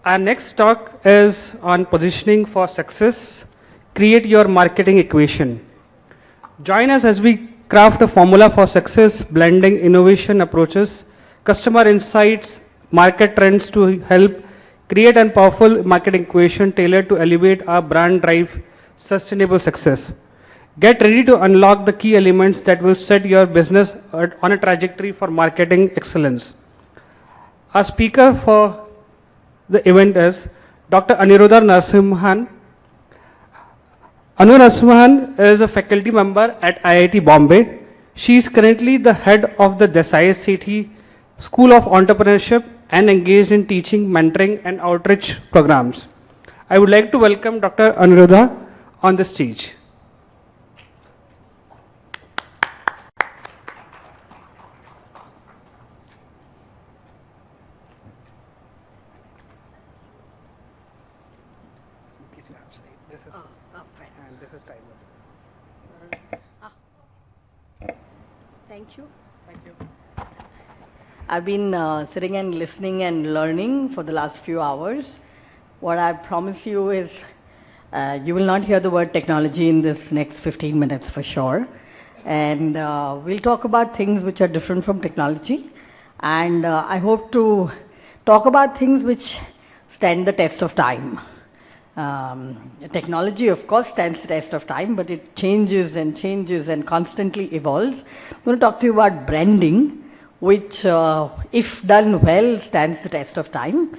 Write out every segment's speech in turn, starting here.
Our next talk is on positioning for success. Create your marketing equation. Join us as we craft a formula for success, blending innovation approaches, customer insights, market trends to help create a powerful marketing equation tailored to elevate our brand drive sustainable success. Get ready to unlock the key elements that will set your business on a trajectory for marketing excellence. Our speaker for the event is Dr. Aniruddha Narasimhan. Anu Narasimhan is a faculty member at IIT Bombay. She is currently the head of the Desai Sethi School of Entrepreneurship and engaged in teaching, mentoring, and outreach programs. I would like to welcome Dr. Aniruddha on the stage. Thank you. Thank you. I've been sitting and listening and learning for the last few hours. What I promise you is you will not hear the word technology in this next 15 minutes for sure. And we'll talk about things which are different from technology. And I hope to talk about things which stand the test of time. Technology, of course, stands the test of time, but it changes and constantly evolves. I'm going to talk to you about branding, which, if done well, stands the test of time.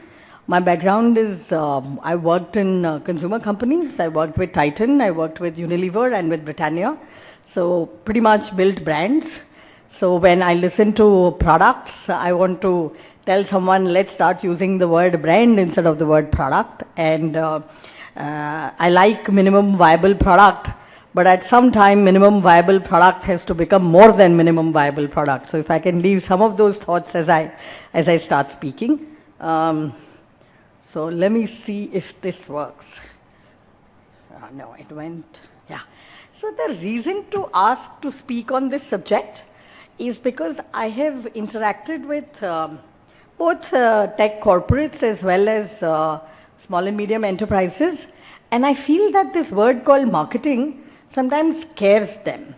My background is I worked in consumer companies. I worked with Titan, I worked with Unilever and with Britannia. So pretty much built brands. So when I listen to products, I want to tell someone, let's start using the word brand instead of the word product. And I like minimum viable product, but at some time, minimum viable product has to become more than minimum viable product. So if I can leave some of those thoughts as I start speaking. So let me see if this works. No, it went, yeah. So the reason to ask to speak on this subject is because I have interacted with both tech corporates as well as small and medium enterprises, and I feel that this word called marketing sometimes scares them,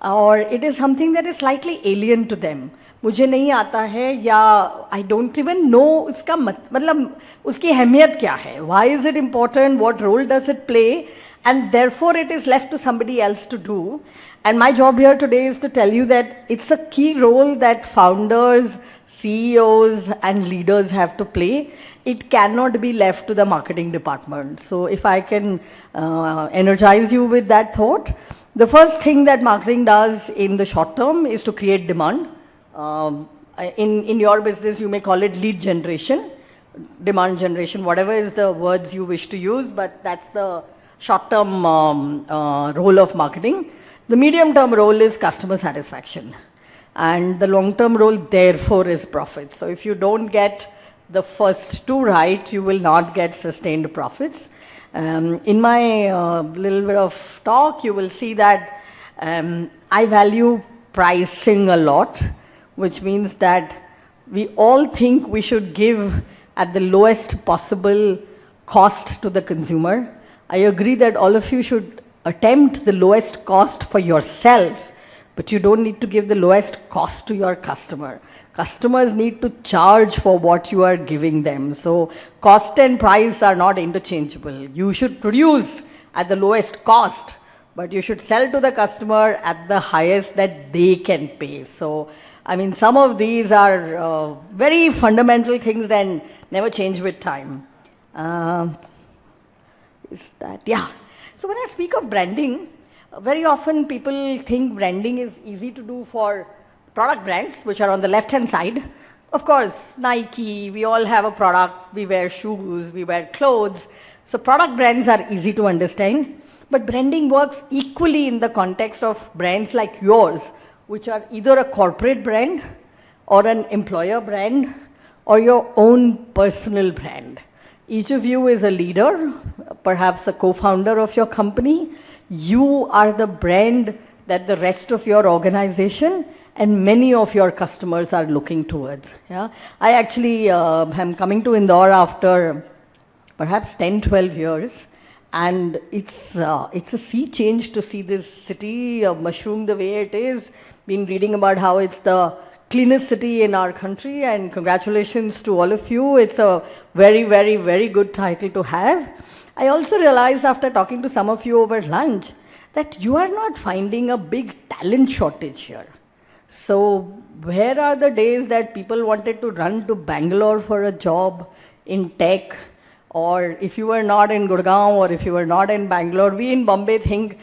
or it is something that is slightly alien to them. मुझे नहीं आता है या I don't even know इसका मतलब उसकी अहमियत क्या है? Why is it important? What role does it play? And therefore it is left to somebody else to do. And my job here today is to tell you that it's a key role that founders, CEOs and leaders have to play. It cannot be left to the marketing department. So if I can energize you with that thought, the first thing that marketing does in the short term is to create demand. In your business, you may call it lead generation, demand generation, whatever is the words you wish to use, but that's the short-term role of marketing. The medium-term role is customer satisfaction. And the long-term role, therefore, is profit. So if you don't get the first two right, you will not get sustained profits. In my little bit of talk, you will see that I value pricing a lot, which means that we all think we should give at the lowest possible cost to the consumer. I agree that all of you should attempt the lowest cost for yourself, but you don't need to give the lowest cost to your customer. Customers need to charge for what you are giving them. So cost and price are not interchangeable. You should produce at the lowest cost, but you should sell to the customer at the highest that they can pay. So, I mean, some of these are very fundamental things that never change with time. Is that, yeah. So when I speak of branding, very often people think branding is easy to do for product brands, which are on the left-hand side. Of course, Nike, we all have a product, we wear shoes, we wear clothes. So product brands are easy to understand, but branding works equally in the context of brands like yours, which are either a corporate brand or an employer brand or your own personal brand. Each of you is a leader, perhaps a co-founder of your company. You are the brand that the rest of your organization and many of your customers are looking towards. Yeah? I actually am coming to Indore after perhaps 10, 12 years. And it's a sea change to see this city mushroom the way it is. Been reading about how it's the cleanest city in our country, and congratulations to all of you. It's a very, very, very good title to have. I also realized after talking to some of you over lunch that you are not finding a big talent shortage here. So where are the days that people wanted to run to Bangalore for a job in tech? Or if you were not in Gurgaon, or if you were not in Bangalore, we in Bombay think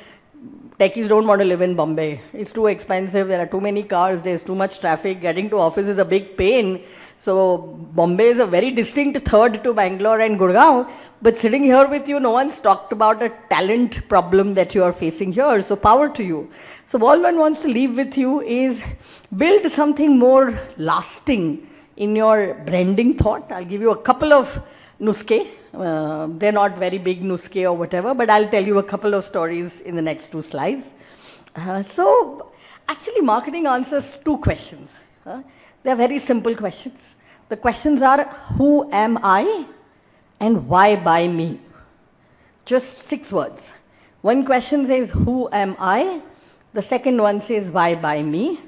techies don't want to live in Bombay. It's too expensive, there are too many cars, there's too much traffic, getting to office is a big pain. So Bombay is a very distinct third to Bangalore and Gurgaon. But sitting here with you, no one's talked about a talent problem that you are facing here. So power to you. So all one wants to leave with you is build something more lasting in your branding thought. I'll give you a couple of nuske. They're not very big nuske or whatever, but I'll tell you a couple of stories in the next 2 slides. So actually marketing answers 2 questions. They're very simple questions. The questions are, who am I and why buy me? Just 6 words. One question says, who am I? The second one says, why buy me?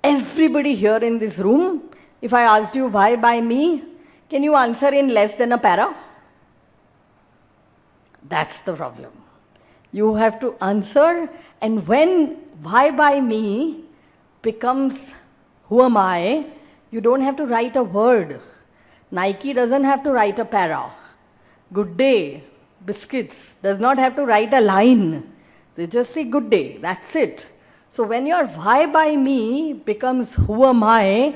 Everybody here in this room, if I asked you why buy me, can you answer in less than a para? That's the problem. You have to answer, and when why buy me becomes who am I, you don't have to write a word. Nike doesn't have to write a para. Good day, biscuits, does not have to write a line. They just say good day, that's it. So when your why buy me becomes who am I,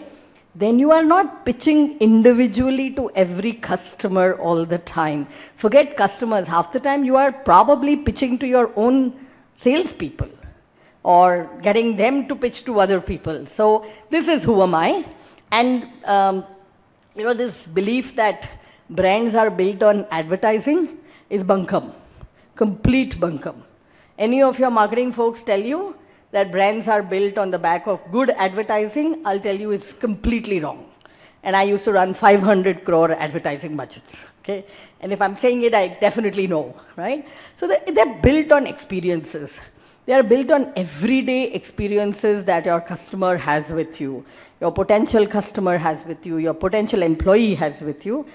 then you are not pitching individually to every customer all the time. Forget customers, half the time you are probably pitching to your own salespeople or getting them to pitch to other people. So this is who am I. And this belief that brands are built on advertising is bunkum, complete bunkum. Any of your marketing folks tell you that brands are built on the back of good advertising, I'll tell you it's completely wrong. And I used to run 500 crore advertising budgets, okay? And if I'm saying it, I definitely know, right? So they're built on experiences. They are built on everyday experiences that your customer has with you, your potential customer has with you, your potential employee has with you.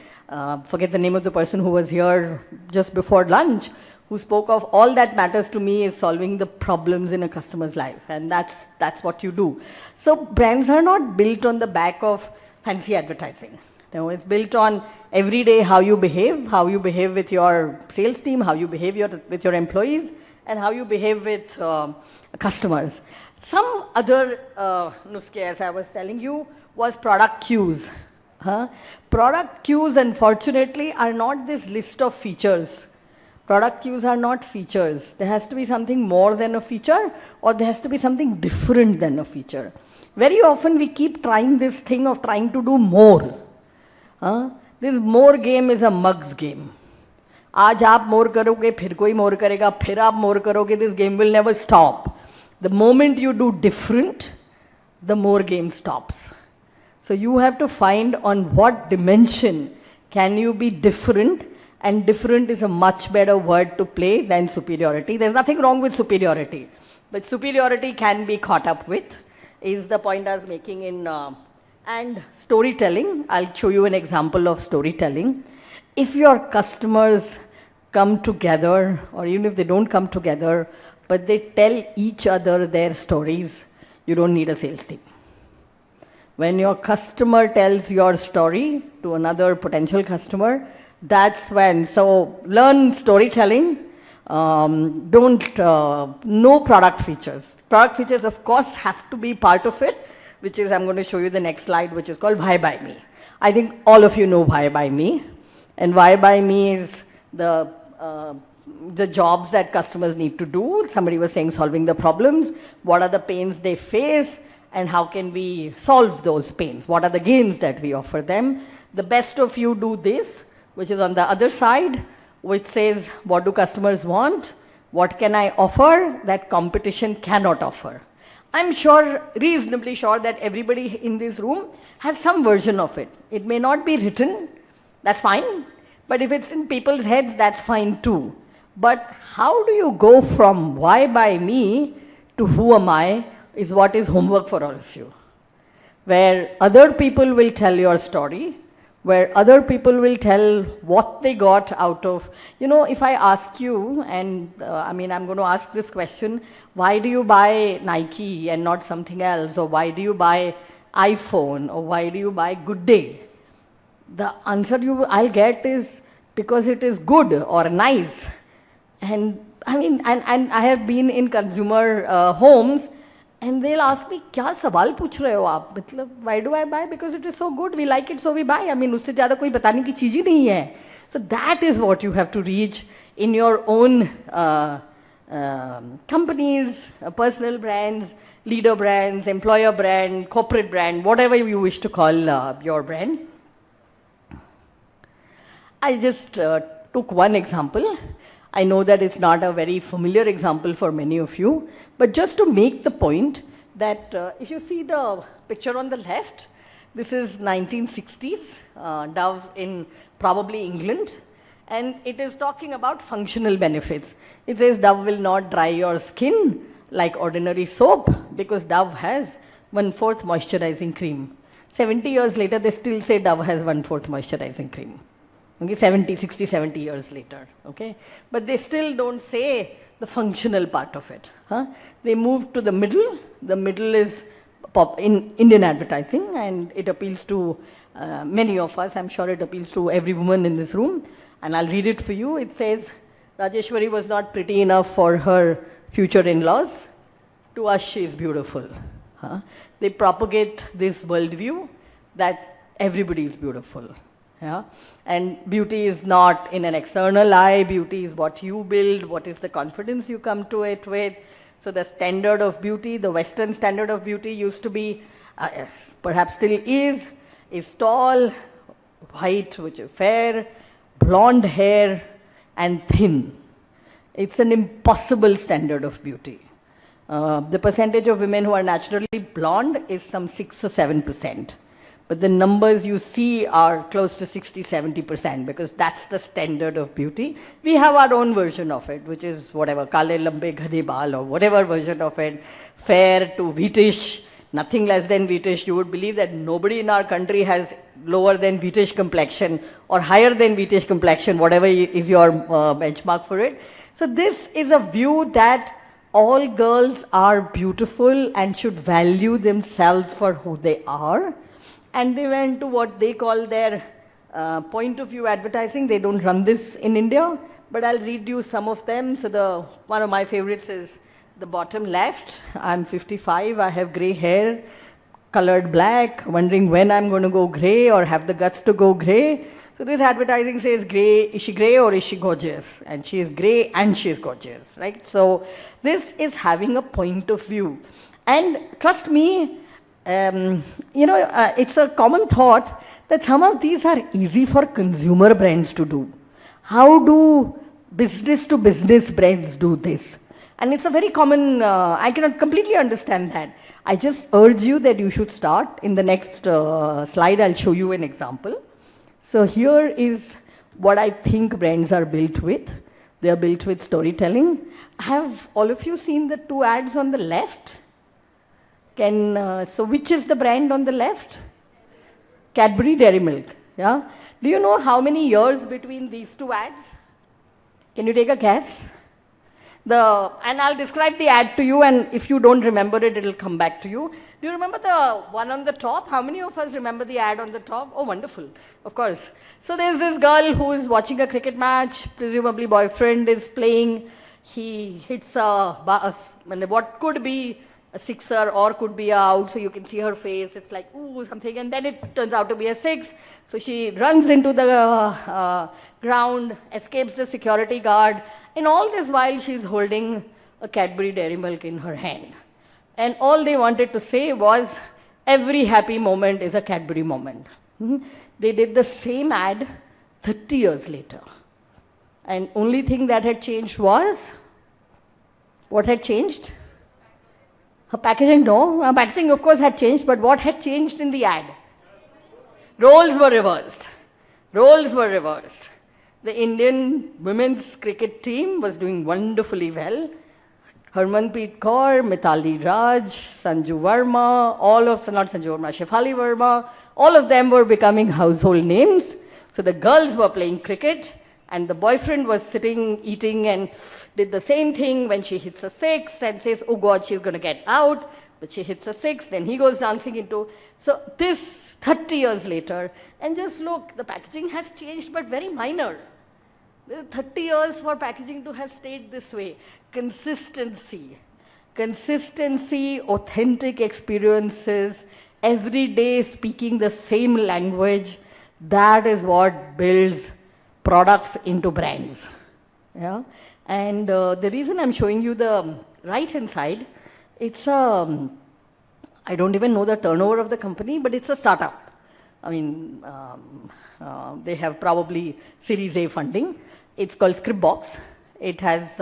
Forget the name of the person who was here just before lunch, who spoke of all that matters to me is solving the problems in a customer's life. And that's what you do. So brands are not built on the back of fancy advertising. It's built on every day how you behave with your sales team, how you behave with your employees, and how you behave with customers. Some other nuske, as I was telling you, was product cues. Product cues, unfortunately, are not this list of features. Product cues are not features. There has to be something more than a feature, or there has to be something different than a feature. Very often we keep trying this thing of trying to do more. This more game is a mug's game. आज आप more करोगे, फिर कोई more करेगा, फिर आप more करोगे. This game will never stop. The moment you do different, the more game stops. So you have to find on what dimension can you be different. And different is a much better word to play than superiority. There's nothing wrong with superiority, but superiority can be caught up with, is the point I was making in, and storytelling. I'll show you an example of storytelling. If your customers come together, or even if they don't come together, but they tell each other their stories, you don't need a sales team. When your customer tells your story to another potential customer, that's when, so learn storytelling, know product features. Product features, of course, have to be part of it, which is, I'm going to show you the next slide, which is called Why Buy Me. I think all of you know Why Buy Me. And Why Buy Me is the jobs that customers need to do. Somebody was saying solving the problems. What are the pains they face? And how can we solve those pains? What are the gains that we offer them? The best of you do this, which is on the other side, which says, what do customers want? What can I offer that competition cannot offer? I'm sure, reasonably sure, that everybody in this room has some version of it. It may not be written, that's fine, But if it's in people's heads, that's fine too. But how do you go from why by me to who am I is what is homework for all of you. Where other people will tell your story, where other people will tell what they got out of, if I ask you, and I'm going to ask this question, why do you buy Nike and not something else? Or why do you buy iPhone? Or why do you buy Good Day? The answer I'll get is because it is good or nice. And I have been in consumer homes, and they'll ask me, क्या सवाल पूछ रहे हो आप? मतलब, why do I buy? Because it is so good, we like it, so we buy. उससे ज़्यादा कोई बताने की चीज़ ही नहीं है. So that is what you have to reach in your own companies, personal brands, leader brands, employer brand, corporate brand, whatever you wish to call your brand. I just took one example. I know that it's not a very familiar example for many of you, but just to make the point that if you see the picture on the left, this is 1960s, Dove in probably England, and it is talking about functional benefits. It says Dove will not dry your skin like ordinary soap because Dove has 1/4 moisturizing cream. 70 years later, they still say Dove has 1/4 moisturizing cream. Okay, 60, 70 years later, okay? But they still don't say the functional part of it. They moved to the middle. The middle is in Indian advertising, and it appeals to many of us. I'm sure it appeals to every woman in this room. And I'll read it for you. It says, Rajeshwari was not pretty enough for her future in-laws. To us, she is beautiful. They propagate this worldview that everybody is beautiful. Yeah? And beauty is not in an external eye. Beauty is what you build, what is the confidence you come to it with. So the standard of beauty, the Western standard of beauty used to be, perhaps still is tall, white, which is fair, blonde hair, and thin. It's an impossible standard of beauty. The percentage of women who are naturally blonde is some 6 or 7%. But the numbers you see are close to 60, 70% because that's the standard of beauty. We have our own version of it, which is whatever, kale lambe ghane baal or whatever version of it, fair to wheatish, nothing less than wheatish. You would believe that nobody in our country has lower than wheatish complexion or higher than wheatish complexion, whatever is your benchmark for it. So this is a view that all girls are beautiful and should value themselves for who they are. And they went to what they call their point of view advertising. They don't run this in India, but I'll read you some of them. So one of my favorites is the bottom left. I'm 55, I have gray hair, colored black, wondering when I'm going to go gray or have the guts to go gray. So this advertising says gray, is she gray or is she gorgeous? And she is gray and she is gorgeous, right? So this is having a point of view. And trust me, it's a common thought that some of these are easy for consumer brands to do. How do business to business brands do this? And it's a very common, I cannot completely understand that. I just urge you that you should start. In the next slide, I'll show you an example. So here is what I think brands are built with. They are built with storytelling. Have all of you seen the two ads on the left? So which is the brand on the left? Cadbury Dairy Milk. Yeah? Do you know how many years between these two ads? Can you take a guess? And I'll describe the ad to you, and if you don't remember it, it'll come back to you. Do you remember the one on the top? How many of us remember the ad on the top? Oh, wonderful. Of course. So there's this girl who is watching a cricket match. Presumably boyfriend is playing. He hits what could be a sixer or could be a out, so you can see her face. It's like, ooh, something, and then it turns out to be a six. So she runs into the ground, escapes the security guard, and all this while she's holding a Cadbury Dairy Milk in her hand. And all they wanted to say was, every happy moment is a Cadbury moment. They did the same ad 30 years later. And only thing that had changed was, what had changed? Her packaging, no. Her packaging, of course, had changed, but what had changed in the ad? Roles were reversed. Roles were reversed. The Indian women's cricket team was doing wonderfully well. Harmanpreet Kaur, Mithali Raj, Sanju Verma, not Sanju Verma, Shefali Verma, all of them were becoming household names. So the girls were playing cricket and the boyfriend was sitting, eating and did the same thing when she hits a six and says, oh God, she's going to get out. But she hits a six, then he goes dancing into. So this 30 years later, and just look, the packaging has changed, but very minor. 30 years for packaging to have stayed this way. Consistency, authentic experiences, every day speaking the same language, that is what builds products into brands. Yeah? And the reason I'm showing you the right-hand side, it's a, I don't even know the turnover of the company, but it's a startup. I mean, they have probably Series A funding. It's called Scriptbox. It has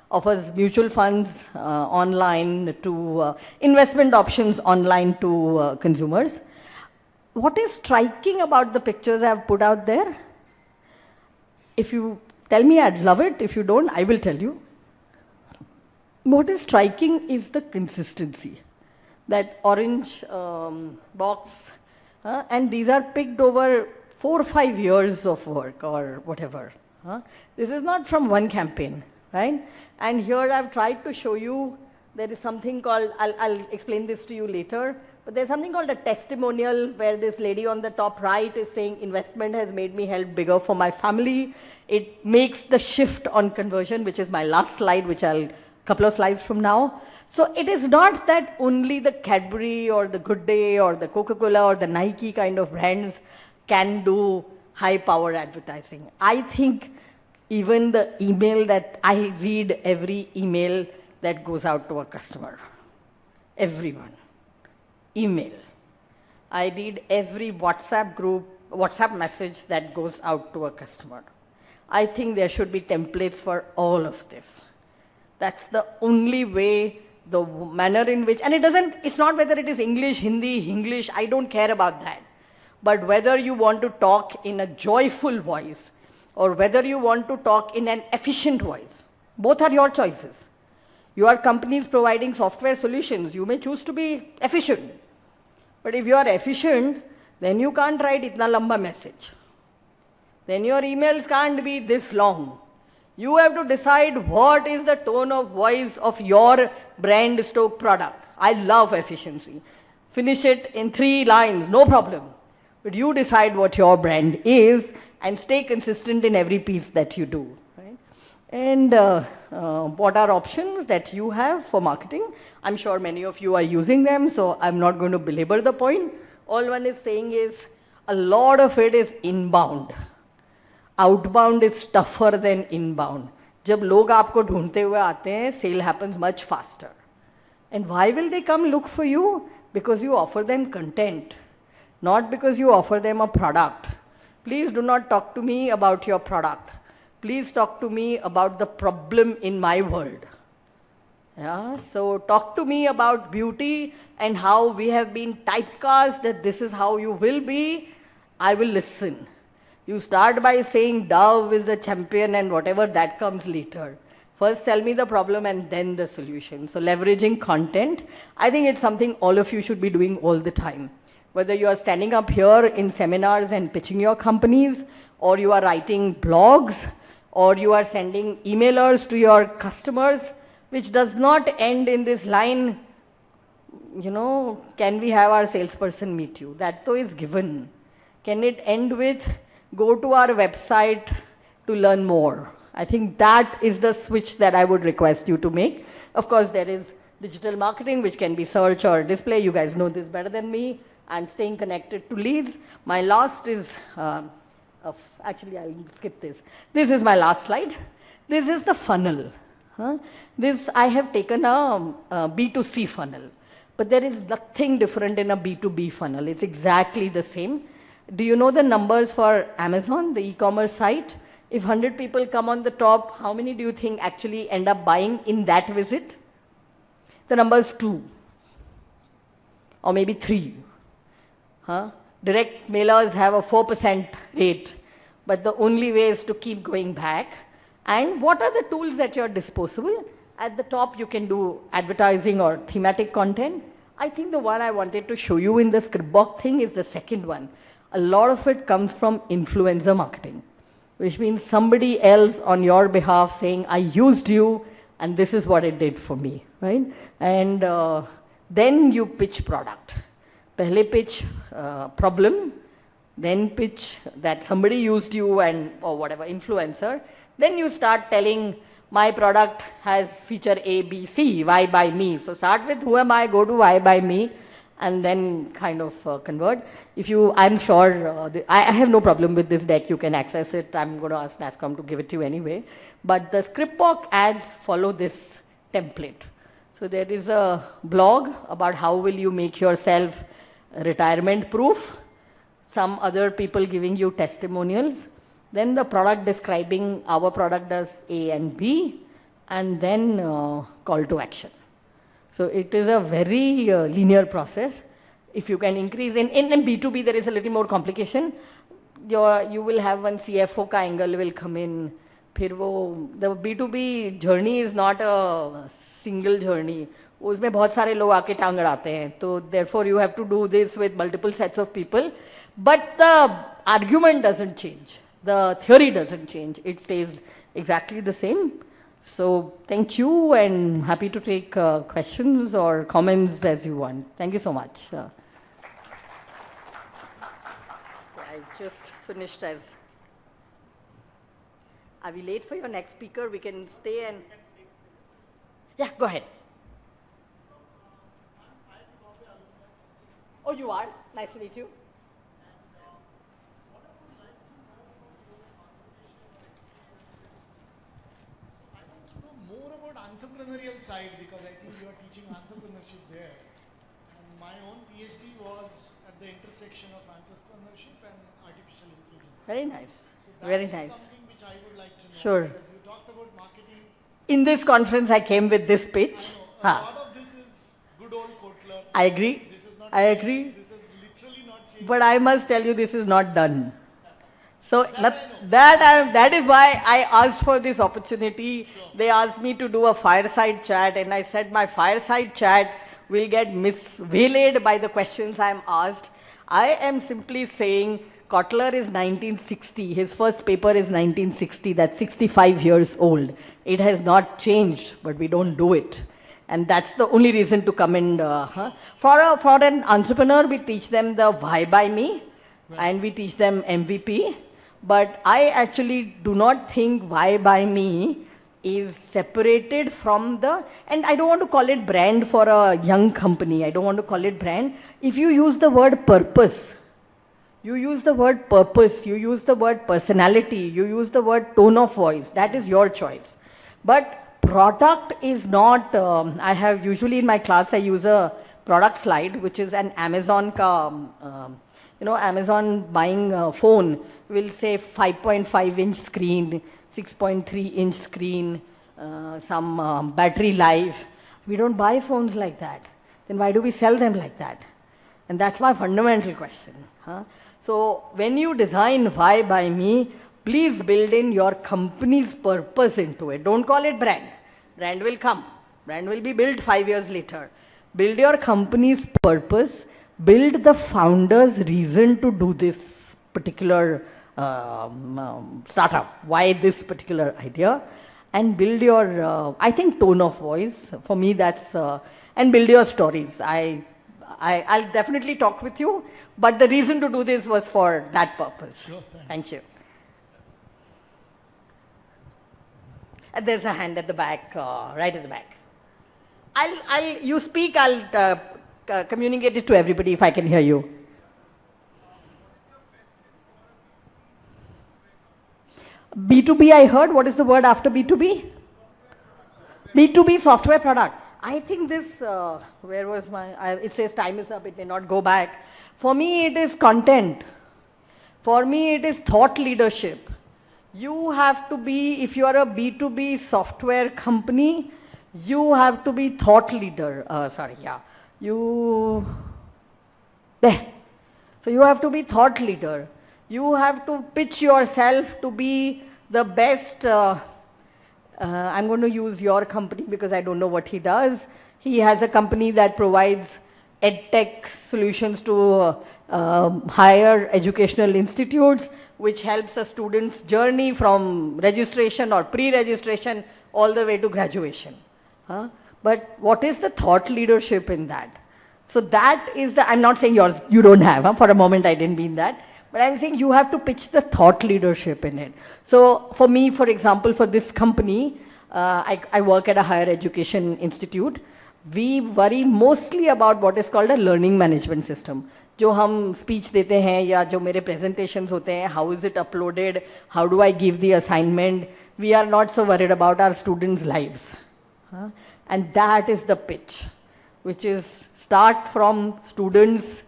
offers mutual funds online to investment options online to consumers. What is striking about the pictures I have put out there? If you tell me, I'd love it. If you don't, I will tell you. What is striking is the consistency. That orange box, and these are picked over 4 or 5 years of work or whatever. This is not from one campaign, right? And here I've tried to show you, there is something called, I'll explain this to you later, but there's something called a testimonial where this lady on the top right is saying, investment has made me help bigger for my family. It makes the shift on conversion, which is my last slide, which I'll, couple of slides from now. So it is not that only the Cadbury or the Good Day or the Coca-Cola or the Nike kind of brands can do high power advertising. I think even the email that I read, every email that goes out to a customer, everyone, email. I read every WhatsApp group, WhatsApp message that goes out to a customer. I think there should be templates for all of this. That's the only way, the manner in which, and it's not whether it is English, Hindi, English, I don't care about that. But whether you want to talk in a joyful voice or whether you want to talk in an efficient voice, both are your choices. You are companies providing software solutions. You may choose to be efficient. But if you are efficient, then you can't write itna lamba message. Then your emails can't be this long. You have to decide what is the tone of voice of your brand stock product. I love efficiency. Finish it in 3 lines, no problem. But you decide what your brand is and stay consistent in every piece that you do. Right? And what are options that you have for marketing? I'm sure many of you are using them, so I'm not going to belabor the point. All one is saying is a lot of it is inbound. Outbound is tougher than inbound. जब लोग आपको ढूंढते हुए आते हैं, sale happens much faster. And why will they come look for you? Because you offer them content, not because you offer them a product. Please do not talk to me about your product. Please talk to me about the problem in my world. Yeah? So talk to me about beauty and how we have been typecast that this is how you will be. I will listen. You start by saying Dove is the champion and whatever that comes later. First tell me the problem and then the solution. So leveraging content, I think it's something all of you should be doing all the time. Whether you are standing up here in seminars and pitching your companies, or you are writing blogs, or you are sending emailers to your customers, which does not end in this line, you know, can we have our salesperson meet you? That though is given. Can it end with, go to our website to learn more? I think that is the switch that I would request you to make. Of course, there is digital marketing, which can be search or display. You guys know this better than me. And staying connected to leads. My last is, actually I'll skip this. This is my last slide. This is the funnel. This, I have taken a B2C funnel. But there is nothing different in a B2B funnel. It's exactly the same. Do you know the numbers for Amazon, the e-commerce site? If 100 people come on the top, how many do you think actually end up buying in that visit? The number is 2. Or maybe 3. Direct mailers have a 4% rate. but the only way is to keep going back. And what are the tools at your disposal? At the top, you can do advertising or thematic content. I think the one I wanted to show you in the Scriptbox thing is the second one. A lot of it comes from influencer marketing, which means somebody else on your behalf saying, I used you, and this is what it did for me, right? And then you pitch product. Pehle pitch problem, then pitch that somebody used you and or whatever, influencer. Then you start telling, my product has feature A, B, C, why buy me? So start with who am I, go to why buy me, and then kind of convert. If you, I'm sure, I have no problem with this deck, you can access it. I'm going to ask NASSCOM to give it to you anyway. But the Scriptbox ads follow this template. So there is a blog about how will you make yourself retirement proof, some other people giving you testimonials, then the product describing our product does A and B, and then call to action. So it is a very linear process. If you can increase in B2B, there is a little more complication. You will have one CFO ka angle will come in. फिर वो the B2B journey is not a single journey. उसमें बहुत सारे लोग आके टांग अड़ाते हैं. So therefore you have to do this with multiple sets of people. But the argument doesn't change. The theory doesn't change. It stays exactly the same. So thank you, and happy to take questions or comments as you want. Thank you so much. I just finished as... Are we late for your next speaker? We can stay and... Yeah, go ahead. Oh, you are? Nice to meet you. More about entrepreneurial side, because I think you are teaching entrepreneurship there. And my own PhD was at the intersection of entrepreneurship and artificial intelligence. Very nice. So that Very is nice. something which I would like to know. Sure. Because you talked about marketing. In this conference, I came with this pitch. I know, a lot of this is good old Kotler. I agree. This is not I changed. agree. This is literally not changed. But I must tell you, this is not done. So That I know. that is why I asked for this opportunity. Sure. They asked me to do a fireside chat, and I said my fireside chat will get miswaylaid by the questions I'm asked. I am simply saying Kotler is 1960. His first paper is 1960. That's 65 years old. It has not changed, but we don't do it. And that's the only reason to come and... For an entrepreneur, we teach them the why by me, and we teach them MVP. But I actually do not think why by me is separated from the... And I don't want to call it brand for a young company. I don't want to call it brand. If you use the word purpose, you use the word purpose, you use the word personality, you use the word tone of voice, that is your choice. But product is not... I have usually in my class, I use a product slide, which is an Amazon Amazon buying a phone will say 5.5 inch screen, 6.3 inch screen, some battery life. We don't buy phones like that. Then why do we sell them like that? And that's my fundamental question. So when you design why by me, please build in your company's purpose into it. Don't call it brand. Brand will come. Brand will be built 5 years later. Build your company's purpose. Build the founder's reason to do this particular startup. Why this particular idea? And build your, I think, tone of voice. For me, that's, and build your stories. I'll definitely talk with you, but the reason to do this was for that purpose. Sure, thank you. And there's a hand at the back, right at the back. You speak, I'll communicate it to everybody if I can hear you. B2B I heard. What is the word after B2B? B2B software product. I think this, where was my, it says time is up, it may not go back. For me, it is content. For me, it is thought leadership. You have to be, if you are a B2B software company, you have to be thought leader. There. So you have to be thought leader. You have to pitch yourself to be the best. I'm going to use your company because I don't know what he does. He has a company that provides edtech solutions to higher educational institutes, which helps a student's journey from registration or pre-registration all the way to graduation. But what is the thought leadership in that? So that is the, I'm not saying yours, you don't have, for a moment I didn't mean that, but I'm saying you have to pitch the thought leadership in it. So for me, for example, for this company, I work at a higher education institute. We worry mostly about what is called a learning management system. जो हम speech देते हैं या जो मेरे presentations होते हैं, how is it uploaded, how do I give the assignment, we are not so worried about our students' lives. And that is the pitch, which is start from students,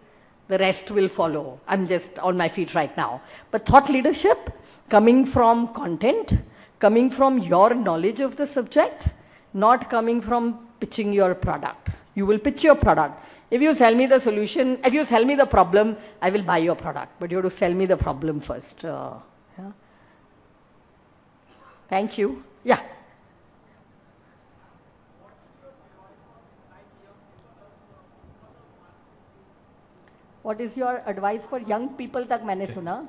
the rest will follow. I'm just on my feet right now. But thought leadership, coming from content, coming from your knowledge of the subject, not coming from pitching your product. You will pitch your product. If you sell me the solution, if you sell me the problem, I will buy your product. But you have to sell me the problem first. Yeah. Thank you. Yeah. What is your advice for young people? Tak maine suna.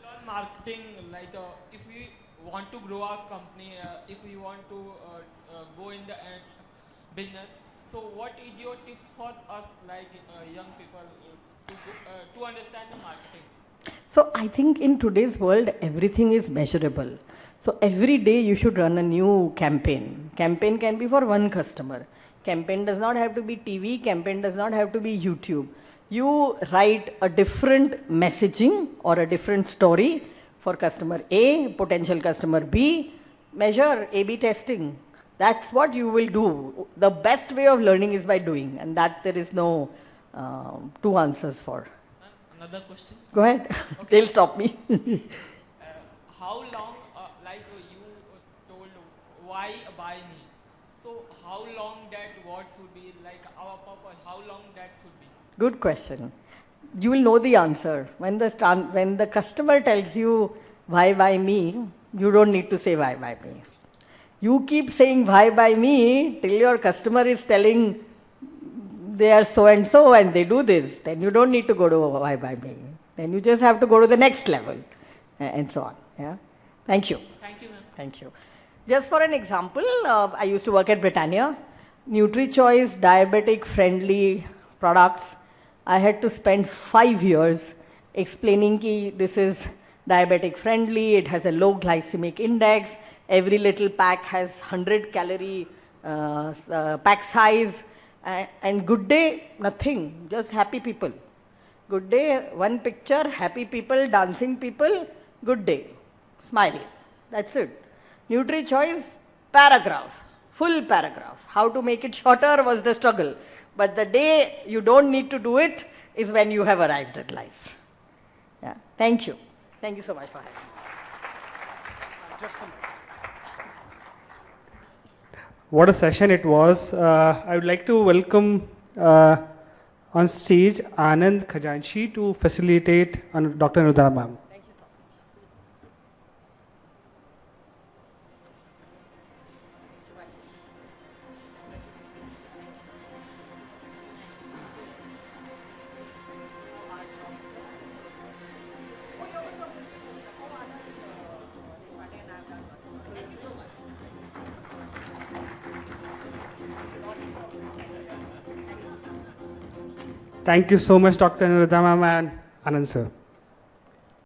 Learn marketing, like if we want to grow our company, if we want to go in the business, so what is your tips for us, like young people, to understand the marketing? So I think in today's world, everything is measurable. So every day you should run a new campaign. Campaign can be for one customer. Campaign does not have to be TV, campaign does not have to be YouTube. You write a different messaging or a different story for customer A, potential customer B, measure A/B testing. That's what you will do. The best way of learning is by doing, and that there is no two answers for. Another question? Go ahead. Okay. They'll stop me. How long, like you told, why buy me? So how long that what should be, like our purpose, how long that should be? Good question. You will know the answer. When the customer tells you, why buy me, you don't need to say why buy me. You keep saying why buy me till your customer is telling they are so and so and they do this. Then you don't need to go to why buy me. Then you just have to go to the next level and so on. Yeah. Thank you. Thank you, ma'am. Thank you. Just for an example, I used to work at Britannia. NutriChoice diabetic friendly products. I had to spend 5 years explaining that this is diabetic friendly, it has a low glycemic index, every little pack has 100 calorie pack size, and good day, nothing, just happy people. Good day, one picture, happy people, dancing people, good day, smile, that's it. NutriChoice, paragraph, full paragraph. How to make it shorter was the struggle. But the day you don't need to do it is when you have arrived at life. Yeah. Thank you. Thank you so much for having me. What a session it was. I would like to welcome on stage Anand Khajanchi to facilitate Dr. Anudhara ma'am. Thank you so much, Dr. Anudhara ma'am and Anand sir.